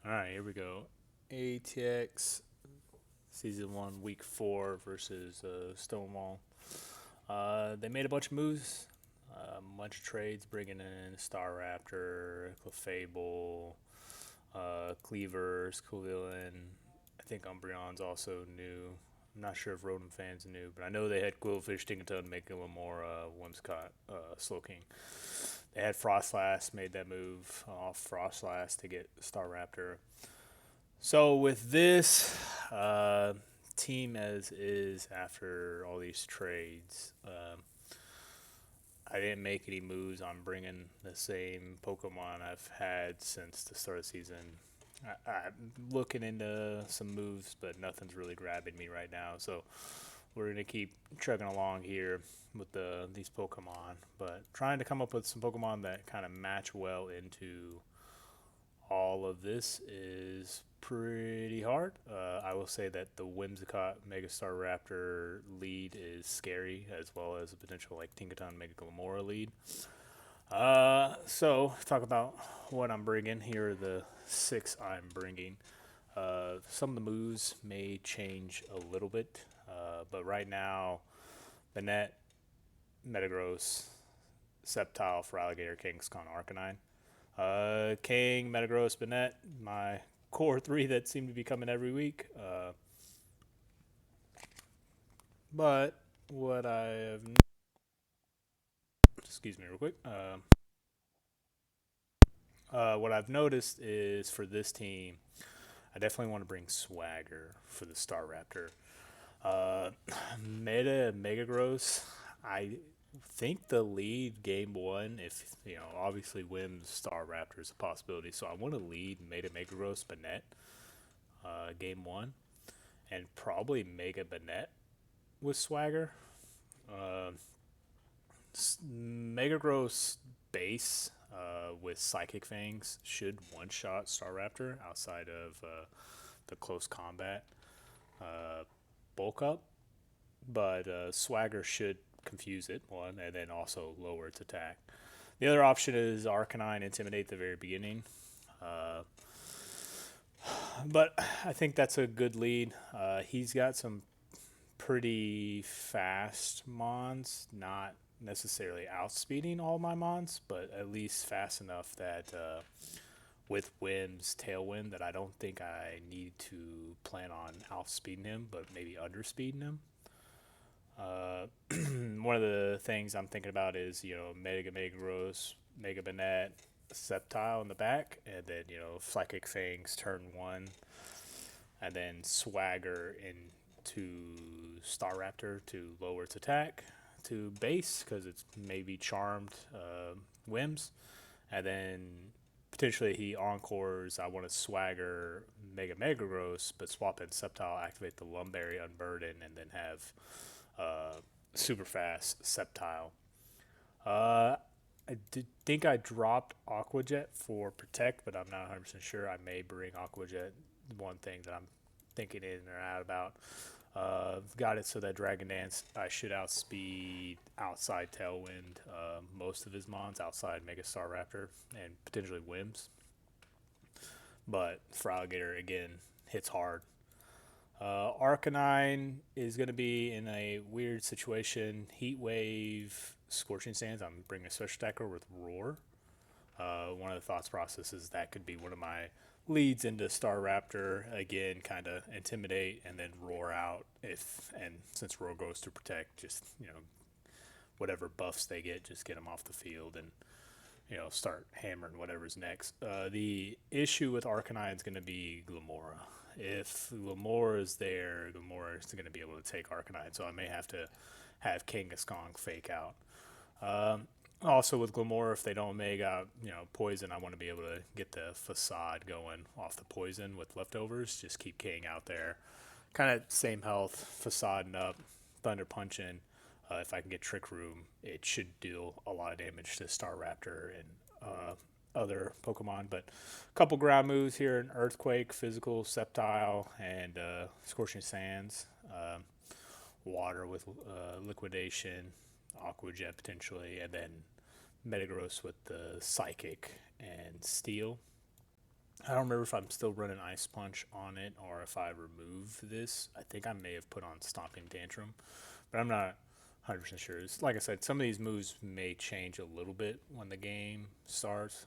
All right, here we go. ATX Season 1, Week 4 versus Stonewall. They made a bunch of moves, a bunch of trades, bringing in Star Raptor, Clefable, Cleaver, Cool Villain. I think Umbreon's also new. I'm not sure if Rodent fans new, but I know they had Quillfish, Tinkaton, make a little more Whimsicott, Slowking. They had Frostlass, made that move off Frostlass to get Star Raptor. So with this team as is after all these trades, I didn't make any moves on bringing the same Pokemon I've had since the start of the season. I'm looking into some moves, but nothing's really grabbing me right now. So we're gonna keep trucking along here with these Pokemon, but trying to come up with some Pokemon that kind of match well into all of this is pretty hard. I will say that the Whimsicott Megastar Raptor lead is scary, as well as a potential like Tinkaton Mega Glamora lead. So talk about what I'm bringing. Here are the six I'm bringing. Some of the moves may change a little bit, but right now, Banette, Metagross, Sceptile for Alligator, Kangaskhan, Arcanine. King, Metagross, Banette, my core three that seem to be coming every week. But what I have, excuse me, real quick. What I've noticed is for this team, I definitely want to bring Swagger for the Star Raptor. Uh, Meta Mega Gross, I think the lead game one, if obviously wins Star Raptor is a possibility. So I want to lead Meta Mega Gross Banette game one, and probably Mega Banette with Swagger. Uh, Mega Gross base with Psychic Fangs should one shot Star Raptor outside of the close combat uh, bulk up, but Swagger should confuse it, one, and then also lower its attack. The other option is Arcanine, Intimidate at the very beginning. Uh, but I think that's a good lead. He's got some pretty fast Mons, not necessarily outspeeding all my Mons, but at least fast enough that with Whim's Tailwind that I don't think I need to plan on outspeeding him, but maybe underspeeding him. Uh, one of the things I'm thinking about is Mega Mega Rose, Mega Banette, Sceptile in the back, and then Psychic Fangs turn one, and then Swagger into Star Raptor to lower its attack to base because it's maybe charmed Whims, and then potentially he encores. I want to Swagger Mega Mega Gross, but swap in Sceptile, activate the Lumberry Unburden, and then have super fast Sceptile. Uh, I did think I dropped Aqua Jet for Protect, but I'm not 100% sure. I may bring Aqua Jet. One thing that I'm thinking in or out about. Got it so that Dragon Dance I should outspeed outside Tailwind most of his mons outside Mega Star Raptor and potentially Whims. But for Alligator again hits hard. Arcanine is going to be in a weird situation. Heat Wave, Scorching Sands. I'm bringing a special attacker with Roar. One of the thoughts processes that could be one of my leads into Star Raptor again, kind of intimidate and then roar out if and since roar goes to protect, just whatever buffs they get them off the field and start hammering whatever's next. The issue with Arcanine is going to be Glamora. If Glamora is there, Glamora is going to be able to take Arcanine, so I may have to have Kangaskhan fake out. Also with Glamora, if they don't make out, poison, I want to be able to get the facade going off the poison with leftovers. Just keep King out there. Kind of same health, fasading up, thunder punching. If I can get Trick Room, it should deal a lot of damage to Star Raptor and other Pokemon. But a couple ground moves here: an Earthquake, Physical, Sceptile, and Scorching Sands. Water with Liquidation, Aqua Jet potentially, and then Metagross with the Psychic and Steel. I don't remember if I'm still running Ice Punch on it or if I remove this. I think I may have put on Stomping Tantrum, but I'm not 100% sure. Like I said, some of these moves may change a little bit when the game starts,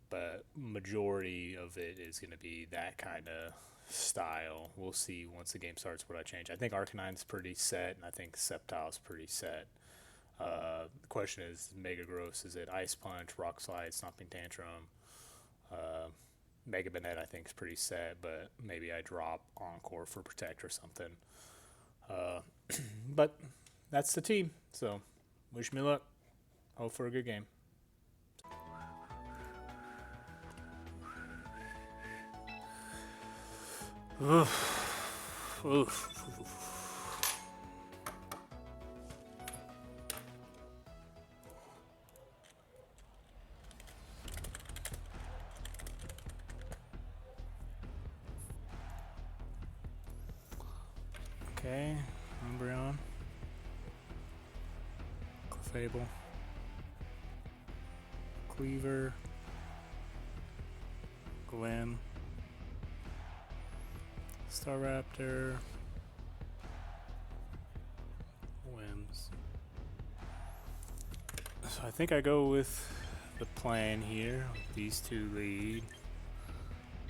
but majority of it is going to be that kind of style. We'll see once the game starts what I change. I think Arcanine's pretty set, and I think Sceptile's pretty set. The question is Mega Gross. Is it Ice Punch, Rock Slide, Stomping Tantrum? Uh, Mega Banette I think is pretty set, but maybe I drop Encore for Protect or something. Uh, but that's the team. So wish me luck. Hope for a good game. Oof. Oof. Okay, Umbreon, Clefable, Cleaver, Glim, Staraptor, Wims. So I think I go with the plan here. These two lead.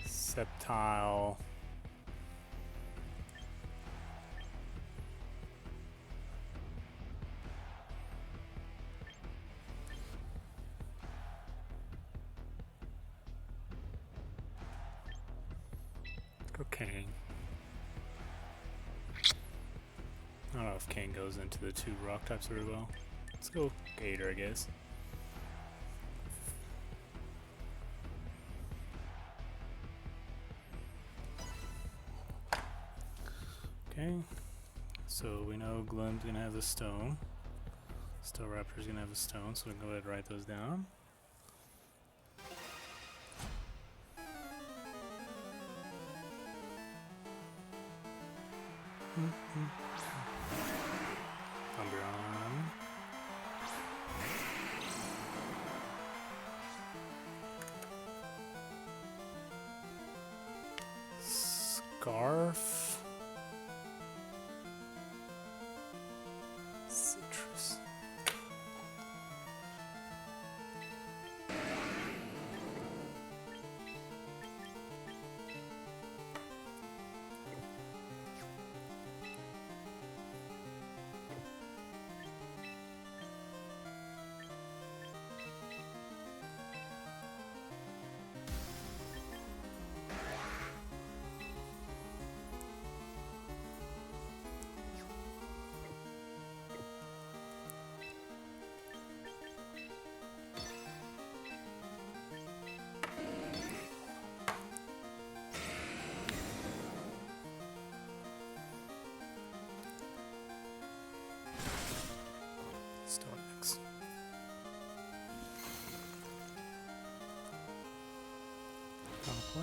Sceptile. Okay. I don't know if Kane goes into the two rock types very well. Let's go Gator, I guess. Okay. So we know Glim's gonna have the stone. Staraptor's gonna have a stone, so we can go ahead and write those down. Umbreon. Scarf. Citrus. Starmix. Play.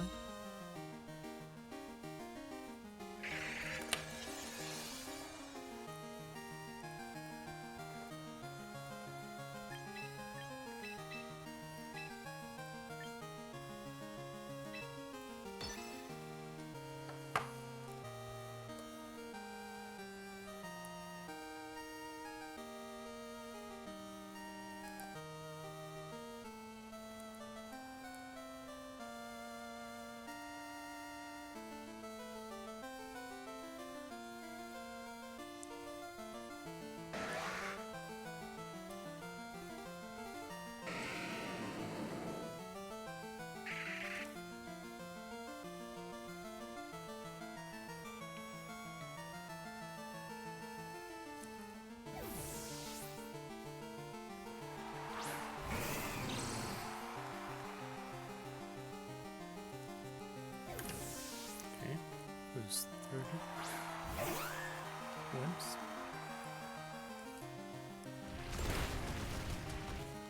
Who's 30? Wimps.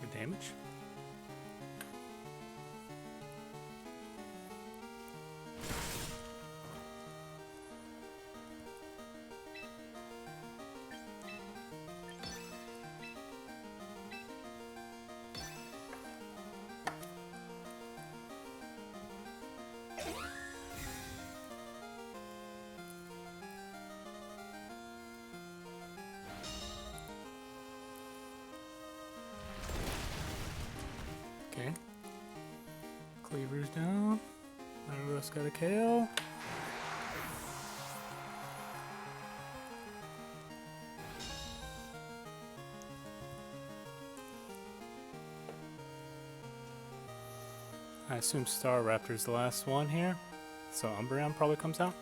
Good damage. Cleaver's down. Metagross got a KO. I assume Star Raptor's the last one here, so Umbreon probably comes out.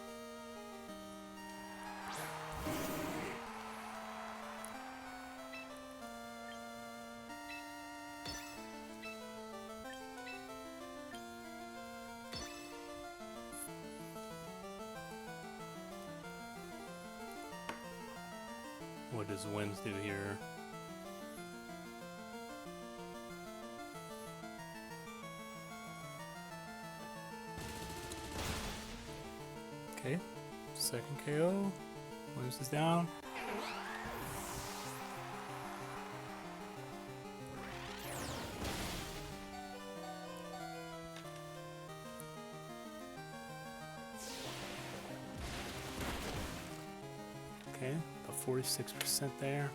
What does Winds do here? Okay, second KO. Winds is down. Okay, about 46% there.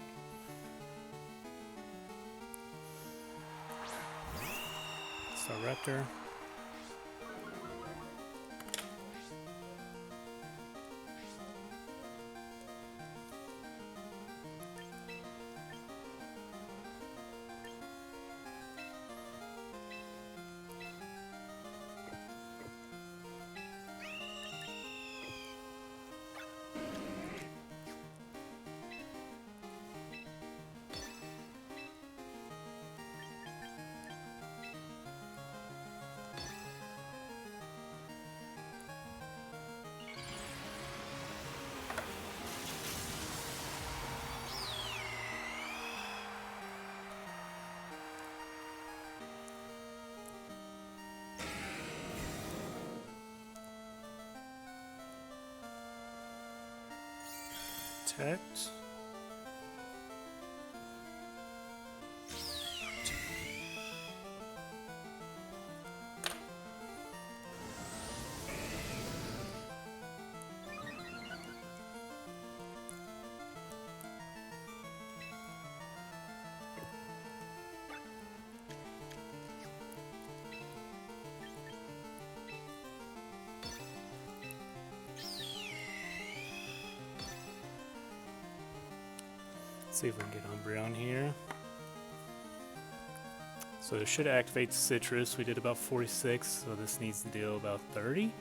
Star Raptor. Protect. See if we can get Umbreon here. So it should activate Citrus. We did about 46, so this needs to deal about 30.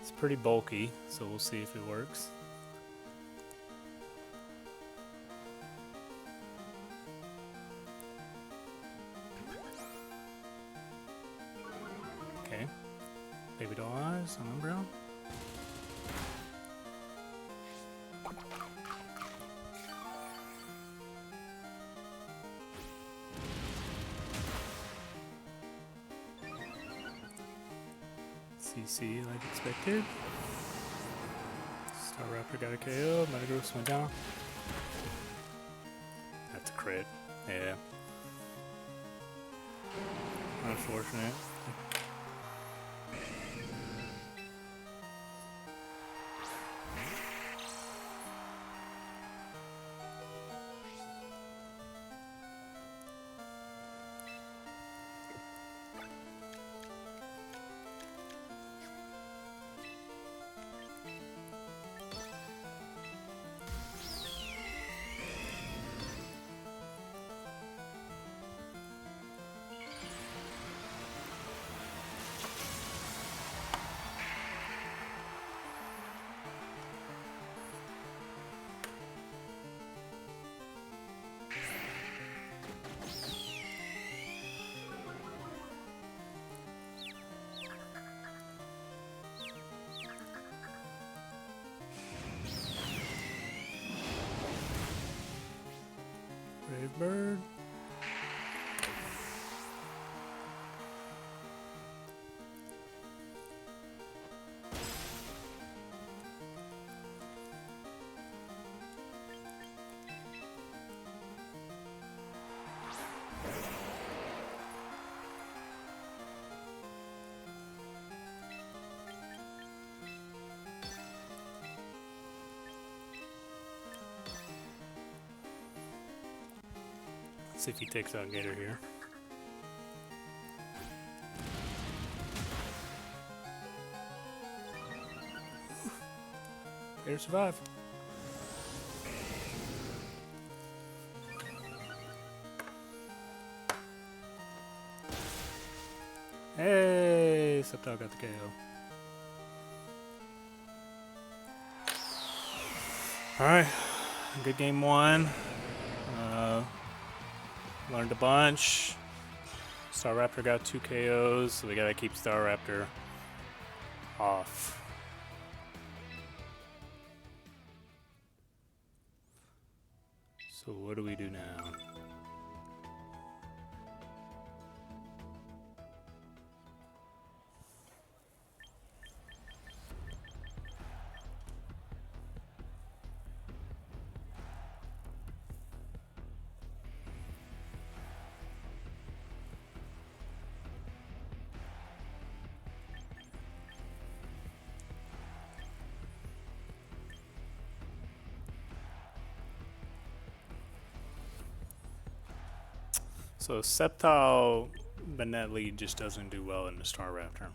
It's pretty bulky, so we'll see if it works. Okay. Baby doll eyes on Umbreon. CC like expected. Star Raptor got a KO. Metagross went down. That's a crit. Yeah. Unfortunate. Brave bird. Let's see if he takes out Gator here. Air survive. Hey, Sceptile got the KO. Alright, good game one. Learned a bunch. Staraptor got 2 KOs, so we gotta keep Staraptor off. So what do we do now? So Sceptile Benelli just doesn't do well in the Staraptor.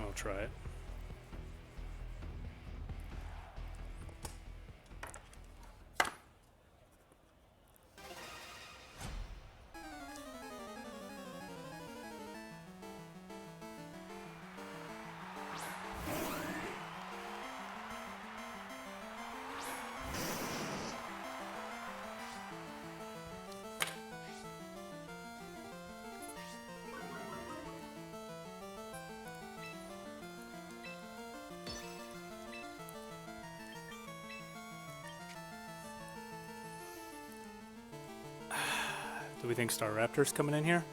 I'll try it. Do we think Staraptor's coming in here?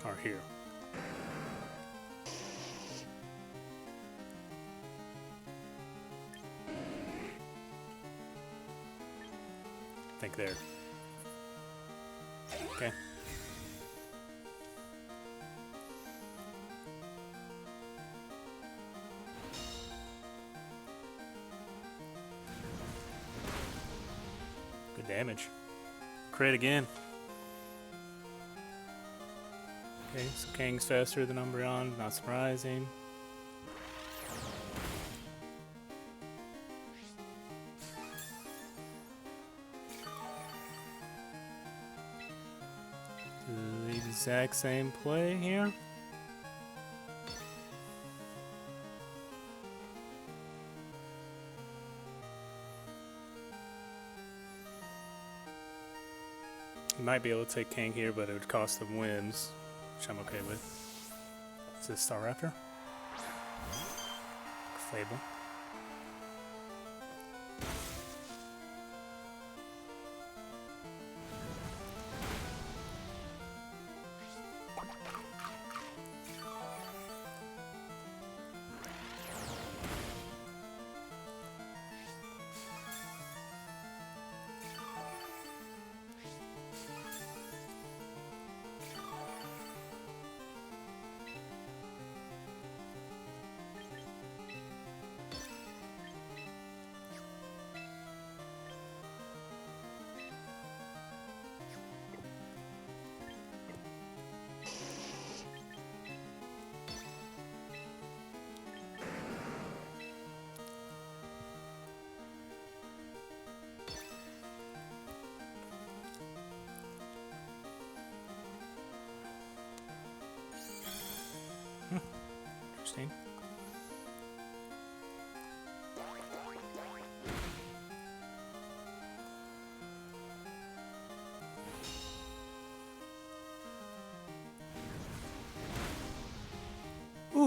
Or here? I think there. Okay. Good damage. Crit again. Okay, so Kang's faster than Umbreon, not surprising. The exact same play here. You might be able to take Kang here, but it would cost them wins, which I'm okay with. Is this Staraptor? Fable. Interesting.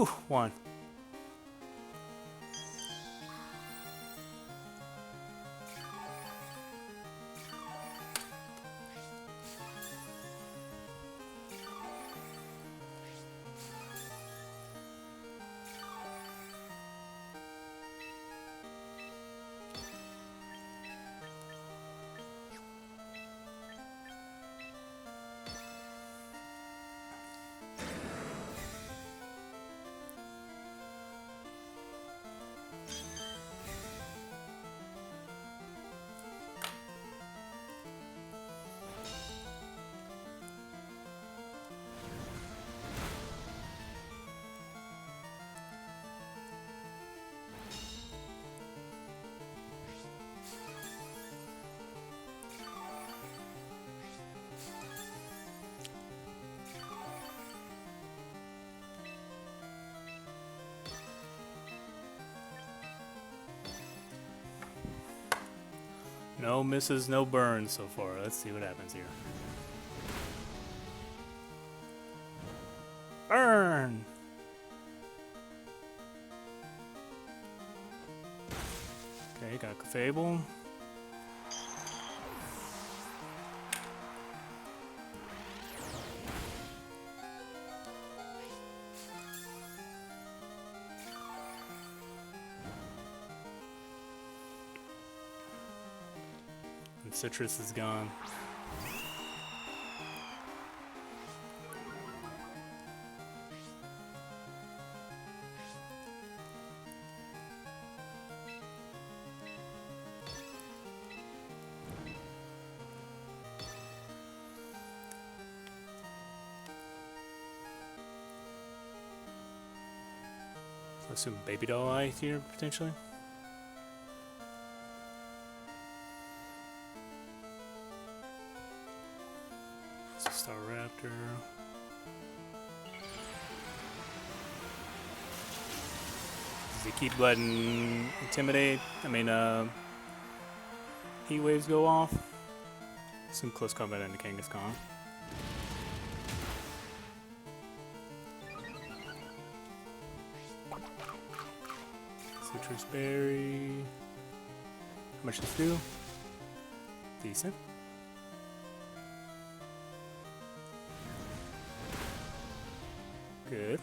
Whew, one. No misses, no burns so far. Let's see what happens here. Burn! Okay, got Fable. And Citrus is gone. I assume Baby Doll Eye here, potentially. It's a Star Raptor. Does he keep letting Intimidate? Heat Waves go off? Some close combat and the Kangaskhan. Citrus Berry. How much does it do? Decent. Good.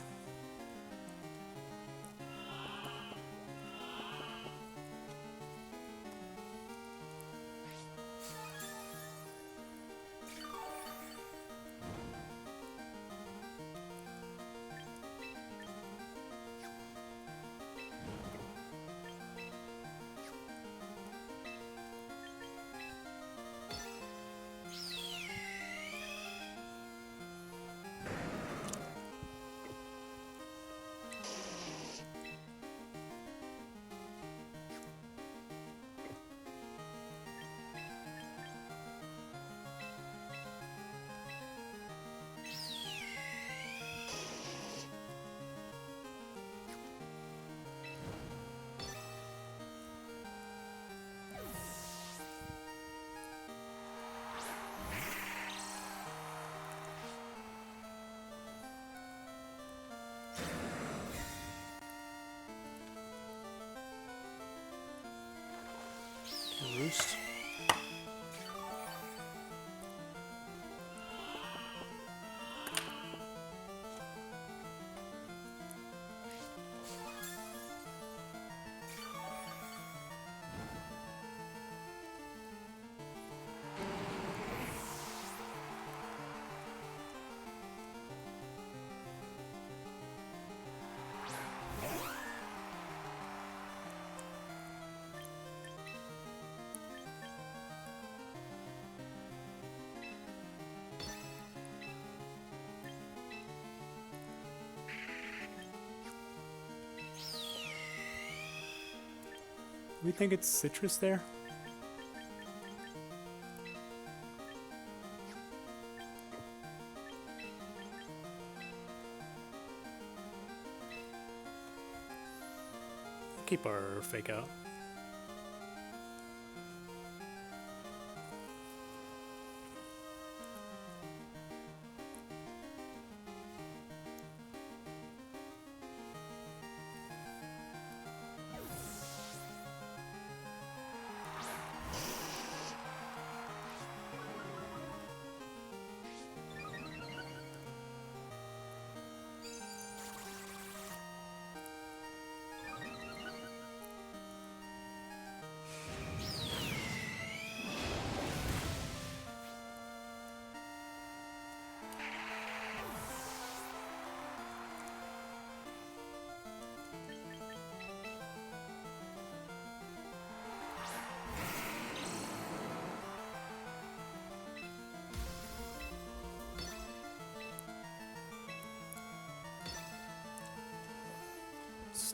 Roost. We think it's Citrus there? Keep our fake out.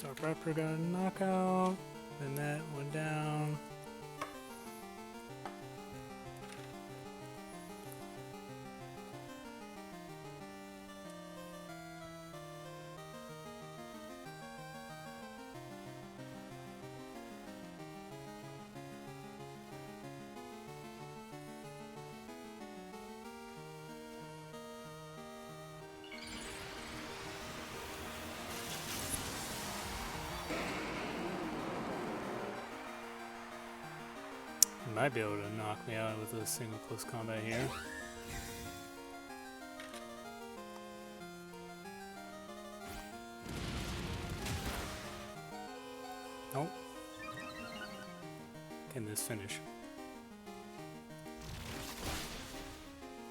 Staraptor got a knockout. Then that went down. Might be able to knock me out with a single close combat here. Nope. Can this finish?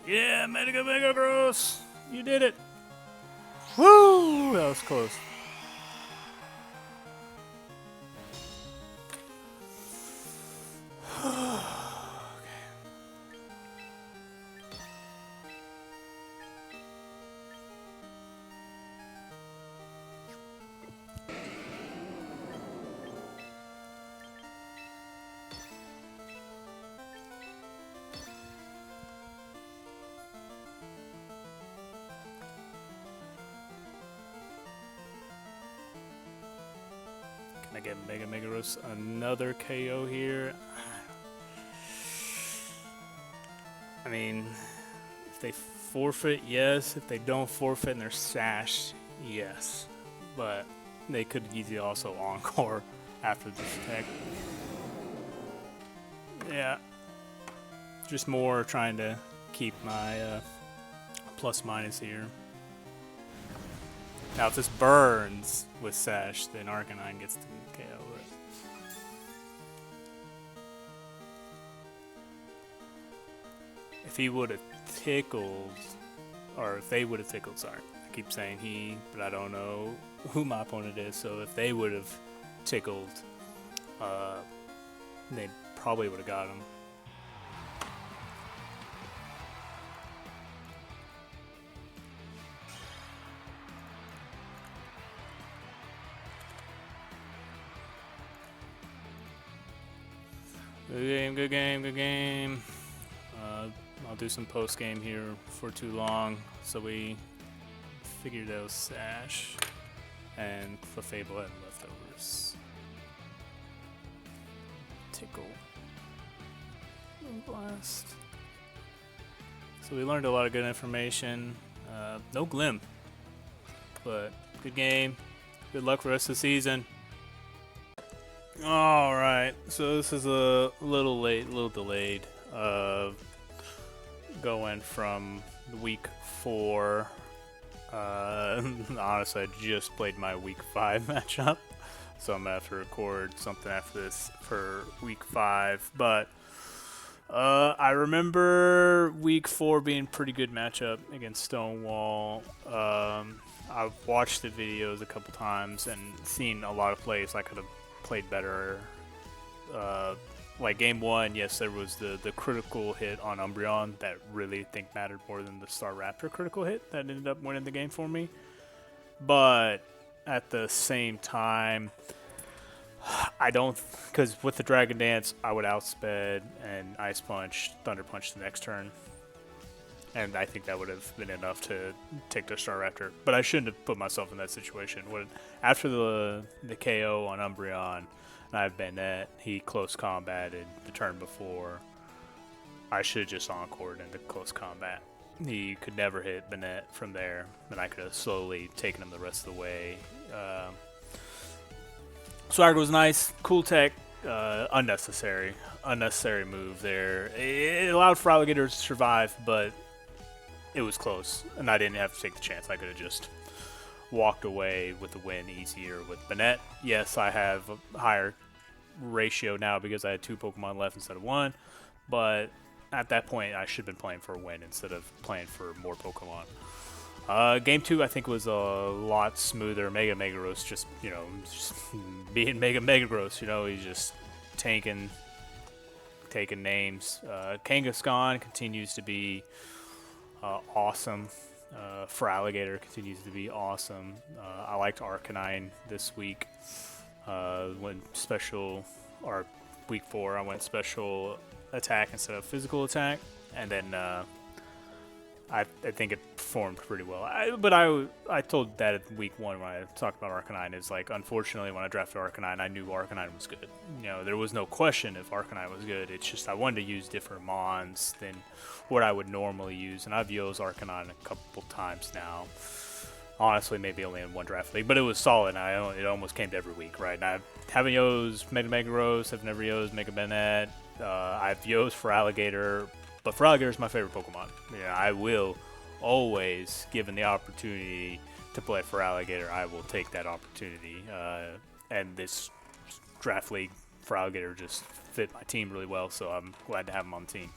Yeah, Mega Gross! You did it! Woo! That was close. Can I get Mega Roast another KO here? I mean, if they forfeit, yes. If they don't forfeit and they're sashed, yes. But they could easily also encore after this attack. Yeah. Just more trying to keep my plus minus here. Now if this burns with Sash, then Arcanine gets the KO. If he would have tickled, or if they would have tickled, sorry. I keep saying he, but I don't know who my opponent is, so if they would have tickled, they probably would have got him. Good game. I'll do some post game here for too long, so we figured out Sash and Clefable had leftovers. Tickle. Blast. So we learned a lot of good information. No Glim, but good game. Good luck for the rest of the season. Alright, so this is a little late, a little delayed. Going from week 4. Honestly, I just played my week 5 matchup, so I'm gonna have to record something after this for week 5. But I remember week 4 being a pretty good matchup against Stonewall. I've watched the videos a couple times and seen a lot of plays I could have played better. Like game 1, yes, there was the critical hit on Umbreon that really think mattered more than the Staraptor critical hit that ended up winning the game for me. But at the same time, I don't, because with the Dragon Dance, I would outsped and Ice Punch, Thunder Punch the next turn. And I think that would have been enough to take the Staraptor. But I shouldn't have put myself in that situation. After the KO on Umbreon, and I have Bennett, he close combated the turn before. I should have just encored into close combat. He could never hit Bennett from there, and I could have slowly taken him the rest of the way. Swagger was nice, cool tech, unnecessary move there. It allowed for Alligator to survive, but it was close, and I didn't have to take the chance. I could have just walked away with the win easier with Bennett. Yes, I have a higher ratio now because I had 2 Pokemon left instead of 1, but at that point I should have been playing for a win instead of playing for more Pokemon. Game 2 I think was a lot smoother. Mega Gross just being Mega Gross, he's just taking names. Kangaskhan continues to be awesome. For Alligator continues to be awesome. I liked Arcanine this week. Went special, or week 4, I went special attack instead of physical attack, and then I think it performed pretty well. But I told that at week 1 when I talked about Arcanine, is like, unfortunately when I drafted Arcanine, I knew Arcanine was good. You know, there was no question if Arcanine was good. It's just I wanted to use different Mons than what I would normally use, and I've used Arcanine a couple times now. Honestly, maybe only in one draft league, but it was solid. It almost came to every week, right? And I haven't used Mega Rose, I've never used Mega Bennett. I've used for Alligator, but for Alligator is my favorite Pokemon. Yeah, I will always, given the opportunity to play for Alligator, I will take that opportunity. And this draft league for Alligator just fit my team really well, so I'm glad to have him on the team.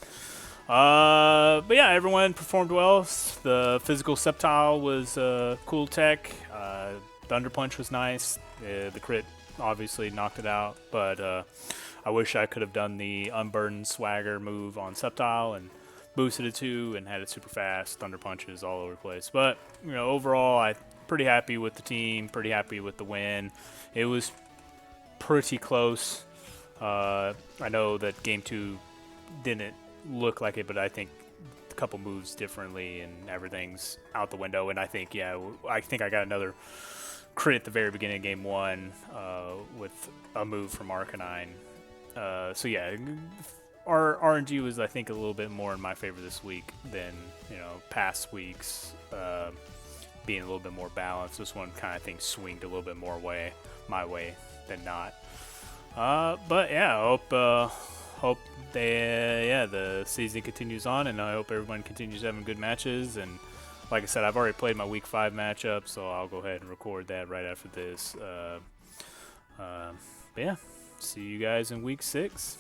But yeah, everyone performed well. The physical Sceptile was cool tech. Thunder Punch was nice. The crit obviously knocked it out, but I wish I could have done the Unburdened Swagger move on Sceptile and boosted it too and had it super fast. Thunder Punches all over the place. But you know, overall, I'm pretty happy with the team. Pretty happy with the win. It was pretty close. I know that game 2 didn't look like it, but I think a couple moves differently and everything's out the window. And I think, yeah, I got another crit at the very beginning of game 1 with a move from Arcanine. So yeah, our RNG was, I think, a little bit more in my favor this week than, you know, past weeks, being a little bit more balanced. This one kind of thing swinged a little bit more my way than not. But yeah, I hope the season continues on, and I hope everyone continues having good matches. And like I said, I've already played my week 5 matchup, so I'll go ahead and record that right after this. But yeah, see you guys in week 6.